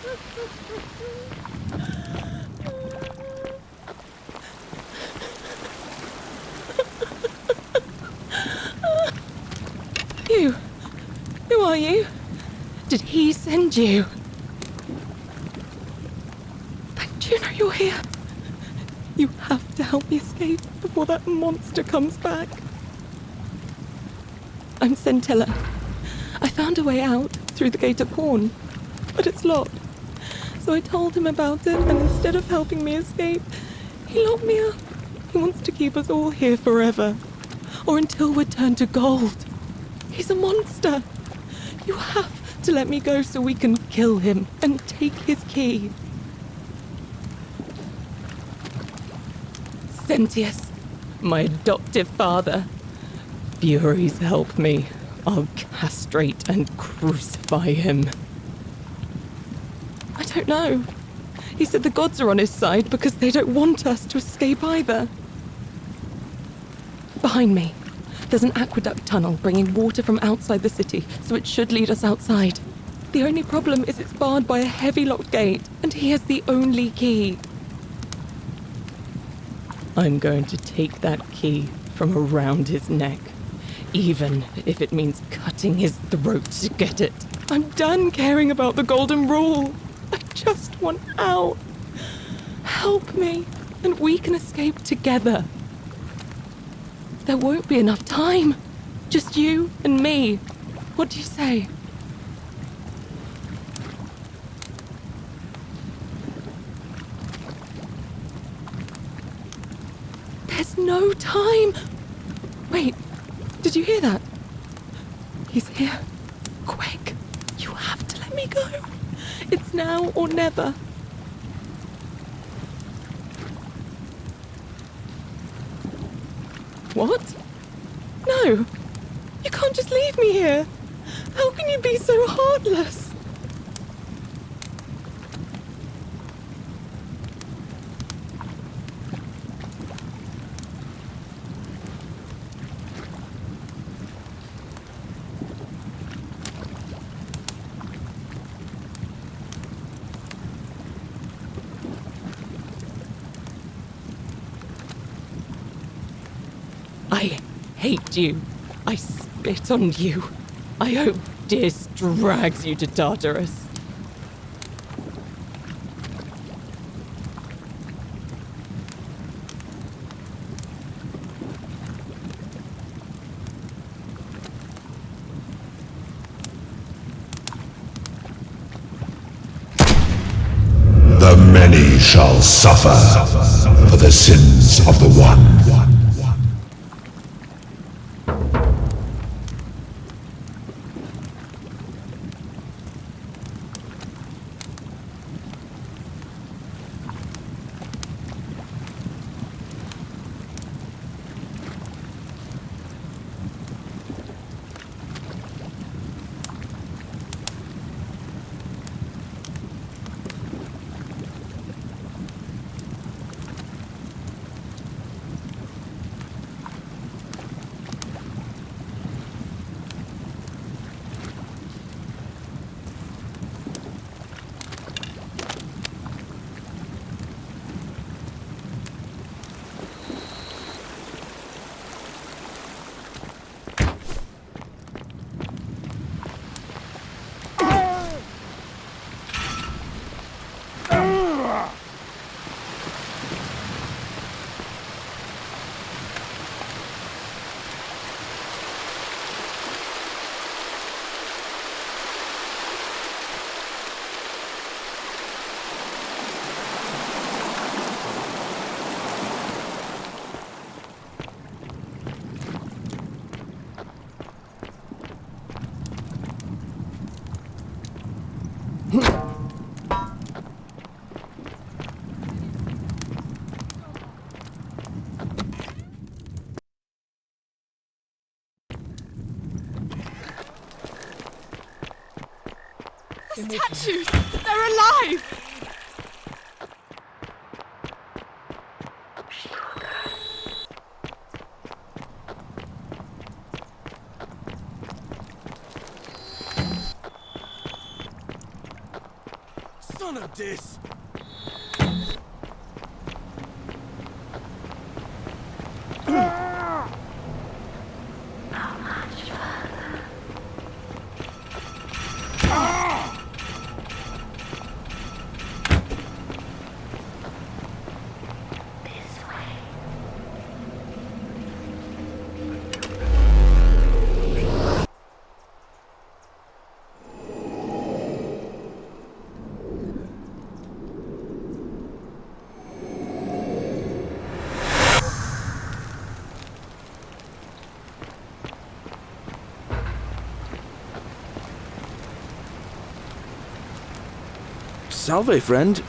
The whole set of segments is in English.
You? Who are you? Did he send you? Do you know you're here? You have to help me escape before that monster comes back. I'm Centella. I found a way out through the gate of Horn, but it's locked. So I told him about it, and instead of helping me escape, he locked me up. He wants to keep us all here forever, or until we're turned to gold. He's a monster. You have to let me go so we can kill him and take his key. Sentius, my adoptive father. Furies help me. I'll castrate and crucify him. I don't know. He said the gods are on his side because they don't want us to escape either. Behind me, there's an aqueduct tunnel bringing water from outside the city, so it should lead us outside. The only problem is it's barred by a heavy locked gate, and he has the only key. I'm going to take that key from around his neck, even if it means cutting his throat to get it. I'm done caring about the golden rule. I just want out. Help me, and we can escape together. There won't be enough time. Just you and me. What do you say? There's no time. Wait, did you hear that? He's here. Quick, you have to let me go. It's now or never. What? No, you can't just leave me here. How can you be so heartless? I hate you. I spit on you. I hope Dis drags you to Tartarus. The many shall suffer for the sins of the one. The statues! They're alive! KANOHです。Salve, friend.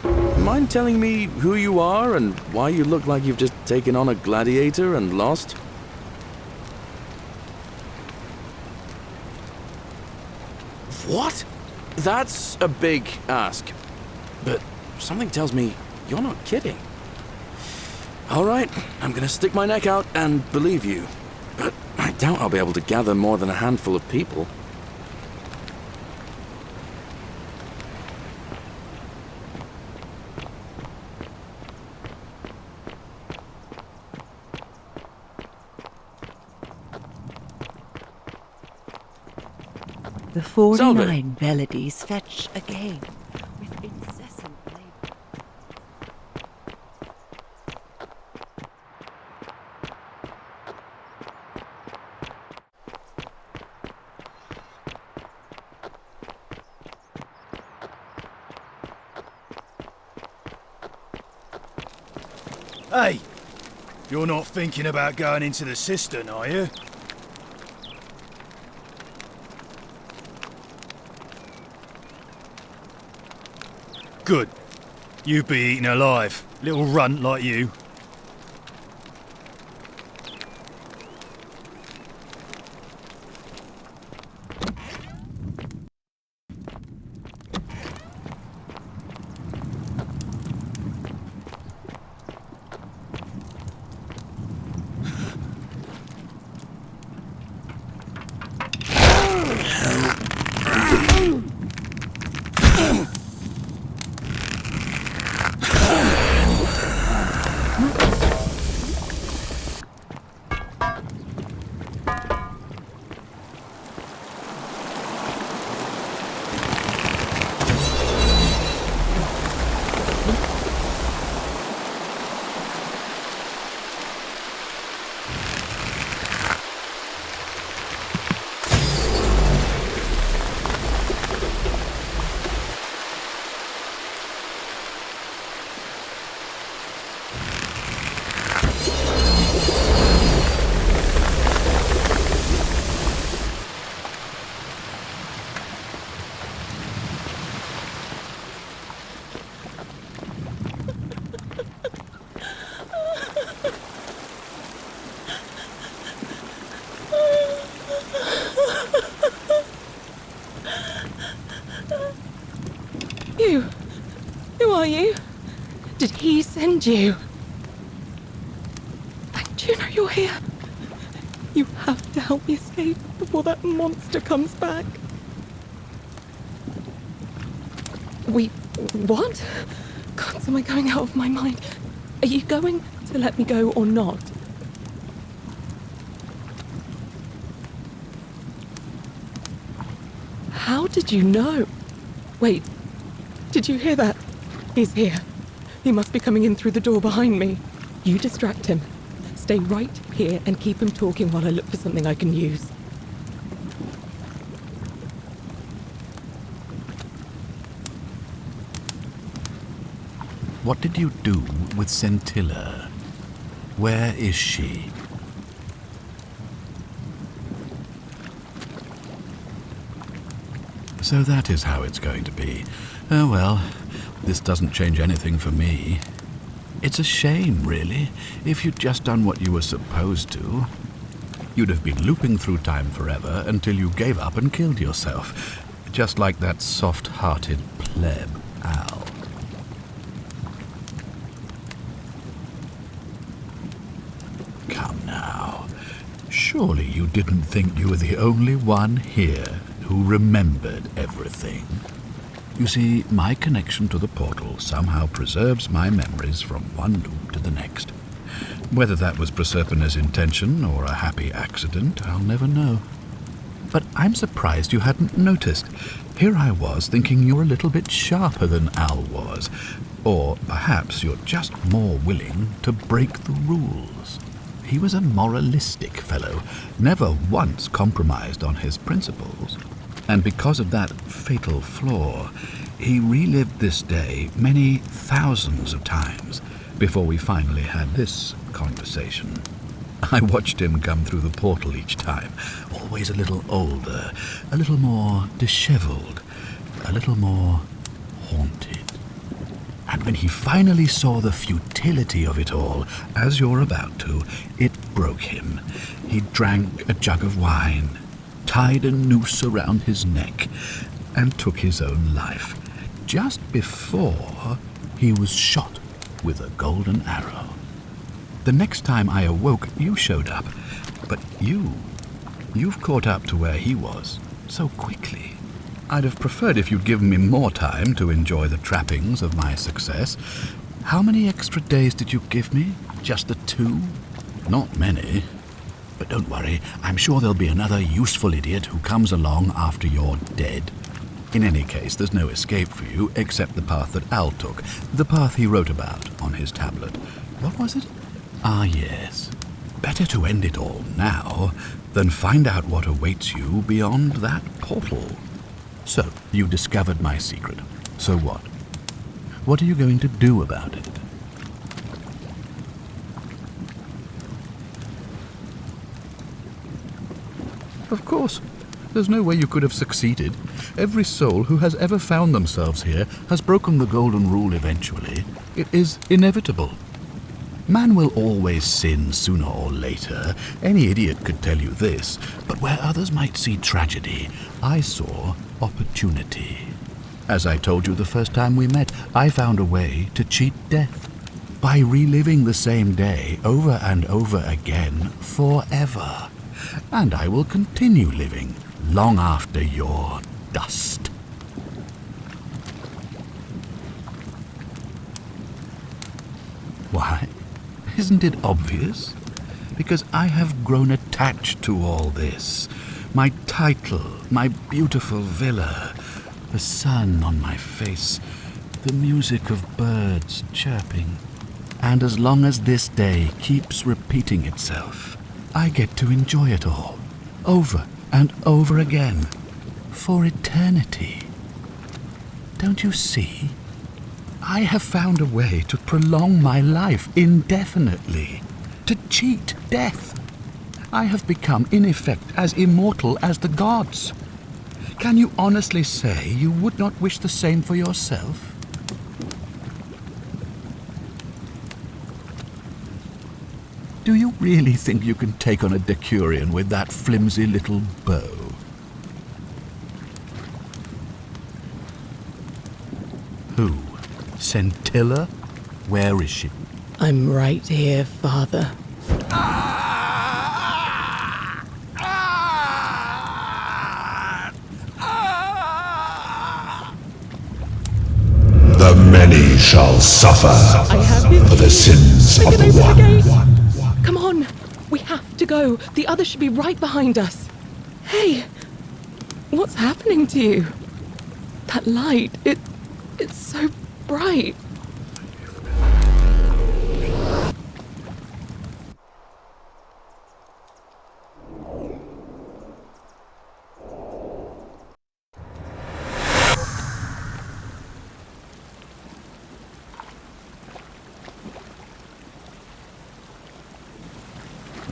Mind telling me who you are and why you look like you've just taken on a gladiator and lost? What? That's a big ask. But something tells me you're not kidding. Alright, I'm gonna stick my neck out and believe you. But I doubt I'll be able to gather more than a handful of people. The 49 melodies fetch again with incessant labor. Hey! You're not thinking about going into the cistern, are you? Good. You'd be eaten alive. Little runt like you. You? Who are you? Did he send you? And you know you're here. You have to help me escape before that monster comes back. Wait, what? God, am I going out of my mind? Are you going to let me go or not? How did you know? Wait, did you hear that? He's here. He must be coming in through the door behind me. You distract him. Stay right here and keep him talking while I look for something I can use. What did you do with Scintilla? Where is she? So that is how it's going to be. Oh well, this doesn't change anything for me. It's a shame, really. If you'd just done what you were supposed to, you'd have been looping through time forever until you gave up and killed yourself. Just like that soft-hearted pleb, Al. Come now. Surely you didn't think you were the only one here who remembered everything. You see, my connection to the portal somehow preserves my memories from one loop to the next. Whether that was Proserpina's intention or a happy accident, I'll never know. But I'm surprised you hadn't noticed. Here I was thinking you're a little bit sharper than Al was. Or perhaps you're just more willing to break the rules. He was a moralistic fellow, never once compromised on his principles. And because of that fatal flaw, he relived this day many thousands of times before we finally had this conversation. I watched him come through the portal each time, always a little older, a little more disheveled, a little more haunted. And when he finally saw the futility of it all, as you're about to, it broke him. He drank a jug of wine, tied a noose around his neck, and took his own life, just before he was shot with a golden arrow. The next time I awoke, you showed up, but you've caught up to where he was so quickly. I'd have preferred if you'd given me more time to enjoy the trappings of my success. How many extra days did you give me? Just the 2? Not many. But don't worry, I'm sure there'll be another useful idiot who comes along after you're dead. In any case, there's no escape for you except the path that Al took, the path he wrote about on his tablet. What was it? Ah, yes. Better to end it all now than find out what awaits you beyond that portal. So, you discovered my secret. So what? What are you going to do about it? Of course. There's no way you could have succeeded. Every soul who has ever found themselves here has broken the golden rule eventually. It is inevitable. Man will always sin sooner or later. Any idiot could tell you this. But where others might see tragedy, I saw opportunity. As I told you the first time we met, I found a way to cheat death. By reliving the same day over and over again forever. And I will continue living long after your dust. Why? Isn't it obvious? Because I have grown attached to all this. My title, my beautiful villa, the sun on my face, the music of birds chirping. And as long as this day keeps repeating itself, I get to enjoy it all, over and over again, for eternity. Don't you see? I have found a way to prolong my life indefinitely, to cheat death. I have become, in effect, as immortal as the gods. Can you honestly say you would not wish the same for yourself? Do you really think you can take on a Decurion with that flimsy little bow? Who? Scintilla? Where is she? I'm right here, Father. The many shall suffer for the sins of the one. Come on, we have to go. The others should be right behind us. Hey, what's happening to you? That light, it's so bright.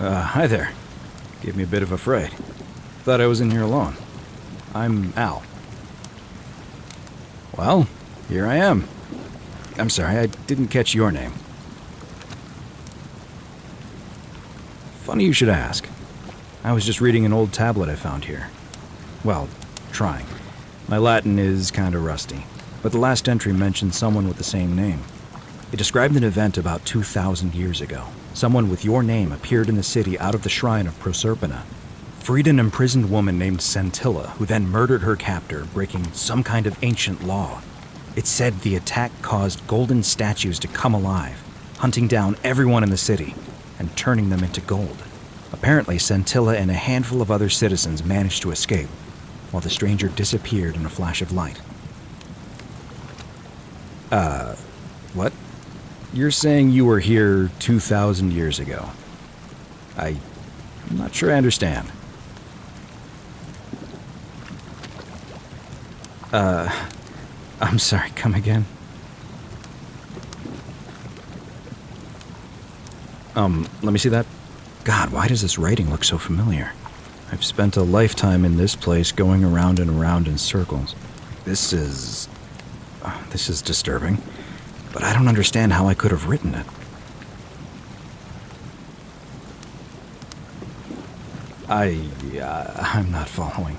Hi there. Gave me a bit of a fright. Thought I was in here alone. I'm Al. Well, here I am. I'm sorry, I didn't catch your name. Funny you should ask. I was just reading an old tablet I found here. Well, trying. My Latin is kinda rusty, but the last entry mentioned someone with the same name. It described an event about 2,000 years ago. Someone with your name appeared in the city out of the shrine of Proserpina. freed an imprisoned woman named Scintilla, who then murdered her captor, breaking some kind of ancient law. It said the attack caused golden statues to come alive, hunting down everyone in the city and turning them into gold. Apparently, Scintilla and a handful of other citizens managed to escape, while the stranger disappeared in a flash of light. What? You're saying you were here 2,000 years ago? I'm not sure I understand. I'm sorry, come again? Let me see that. God, why does this writing look so familiar? I've spent a lifetime in this place going around and around in circles. This is disturbing, but I don't understand how I could have written it. I'm not following.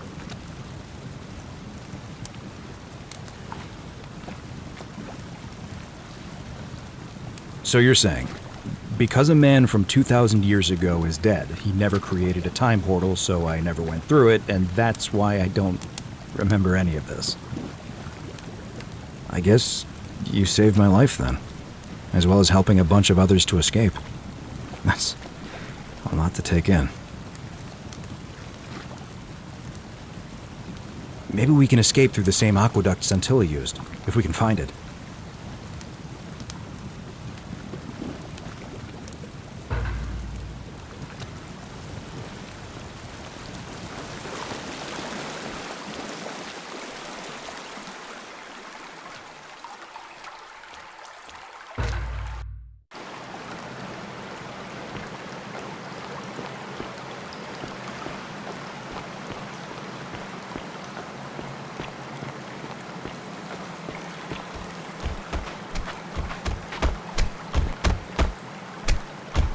So you're saying, because a man from 2,000 years ago is dead, he never created a time portal, so I never went through it, and that's why I don't remember any of this. I guess you saved my life then, as well as helping a bunch of others to escape. That's a lot to take in. Maybe we can escape through the same aqueduct Scintilla used, if we can find it.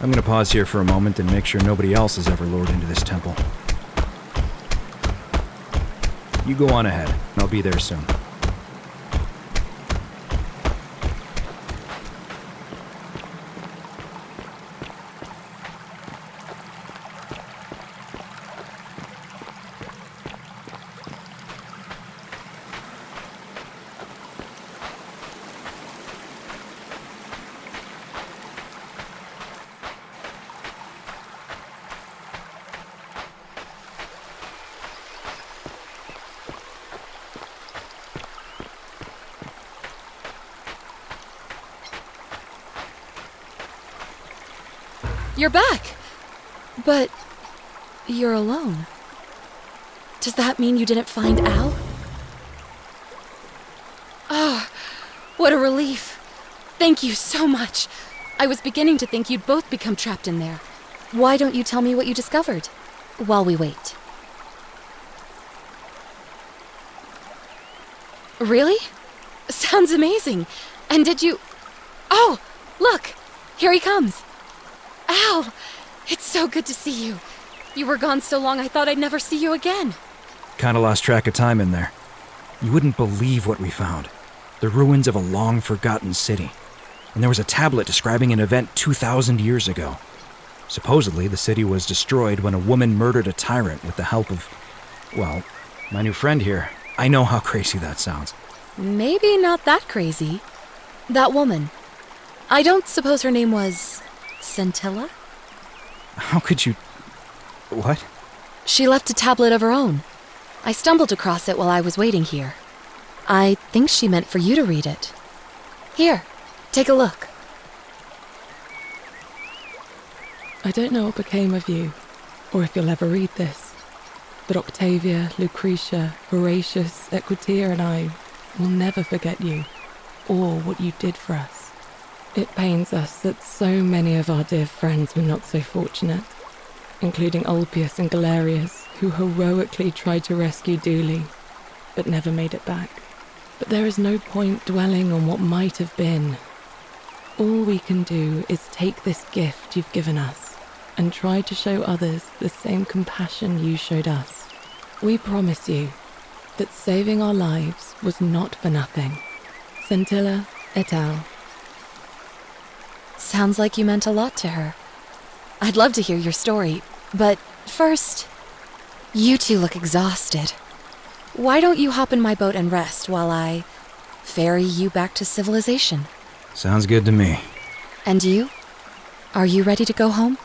I'm gonna pause here for a moment and make sure nobody else is ever lured into this temple. You go on ahead, and I'll be there soon. You're back! But you're alone. Does that mean you didn't find Al? Oh, what a relief. Thank you so much. I was beginning to think you'd both become trapped in there. Why don't you tell me what you discovered while we wait? Really? Sounds amazing. And did you... Oh, look! Here he comes. Al! It's so good to see you. You were gone so long I thought I'd never see you again. Kinda lost track of time in there. You wouldn't believe what we found. The ruins of a long-forgotten city. And there was a tablet describing an event 2,000 years ago. Supposedly, the city was destroyed when a woman murdered a tyrant with the help of... well, my new friend here. I know how crazy that sounds. Maybe not that crazy. That woman. I don't suppose her name was... Scintilla? How could you... What? She left a tablet of her own. I stumbled across it while I was waiting here. I think she meant for you to read it. Here, take a look. I don't know what became of you, or if you'll ever read this, but Octavia, Lucretia, Horatius, Equitia and I will never forget you, or what you did for us. It pains us that so many of our dear friends were not so fortunate, including Ulpius and Galerius, who heroically tried to rescue Dooley, but never made it back. But there is no point dwelling on what might have been. All we can do is take this gift you've given us and try to show others the same compassion you showed us. We promise you that saving our lives was not for nothing. Scintilla et al. Sounds like you meant a lot to her. I'd love to hear your story, but first, You two look exhausted. Why don't you hop in my boat and rest while I ferry you back to civilization? Sounds good to me. And you? Are you ready to go home?